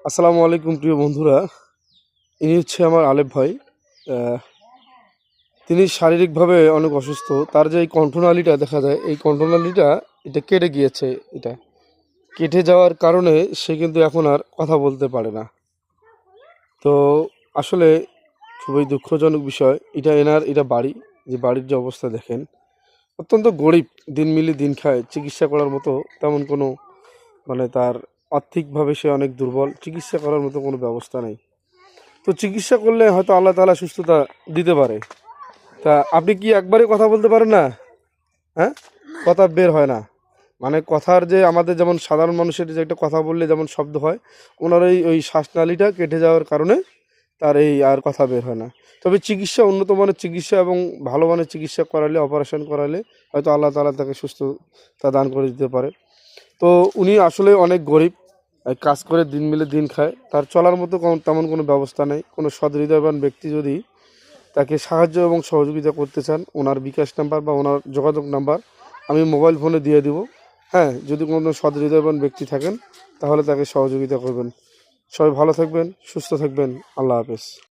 আসসালামু আলাইকুম প্রিয় বন্ধুরা। ইনি হচ্ছে আমার আলেপ ভাই। আহ, তিনি শারীরিকভাবে অনেক অসুস্থ। তার যে এই কণ্ঠনালীটা দেখা যায়, এই কণ্ঠনালীটা এটা কেটে গিয়েছে। এটা কেটে যাওয়ার কারণে সে কিন্তু এখন আর কথা বলতে পারে না। তো আসলে খুবই দুঃখজনক বিষয়। এটা বাড়ি, যে বাড়ির যে অবস্থা দেখেন, অত্যন্ত গরিব, দিন মিলে দিন খায়। চিকিৎসা করার মতো তেমন কোনো তার আর্থিকভাবে সে অনেক দুর্বল, চিকিৎসা করার মতো কোনো ব্যবস্থা নেই। তো চিকিৎসা করলে হয়তো আল্লাহ তাআলা সুস্থতা দিতে পারে। তা আপনি কি একবারে কথা বলতে পারেন না? হ্যাঁ, কথা বের হয় না। কথার যে আমাদের যেমন সাধারণ মানুষের যে একটা কথা বললে যেমন শব্দ হয়, ওনার ওই শ্বাসনালীটা কেটে যাওয়ার কারণে তার এই আর কথা বের হয় না। তবে চিকিৎসা, উন্নত মানের চিকিৎসা এবং ভালো মানের চিকিৎসা করালে, অপারেশন করালে হয়তো আল্লাহ তাআলা তাকে সুস্থতা দান করে দিতে পারে। তো উনি আসলে অনেক গরিব, কাজ করে দিন মিলে দিন খায়। তার চলার মতো তেমন কোনো ব্যবস্থা নেই। কোনো সদৃদয়বান ব্যক্তি যদি তাকে সাহায্য এবং সহযোগিতা করতে চান, ওনার বিকাশ নাম্বার বা ওনার যোগাযোগ নাম্বার আমি মোবাইল ফোনে দিয়ে দিব। হ্যাঁ, যদি কোনো সদৃদয়বান ব্যক্তি থাকেন তাহলে তাকে সহযোগিতা করবেন। সবাই ভালো থাকবেন, সুস্থ থাকবেন। আল্লাহ হাফেজ।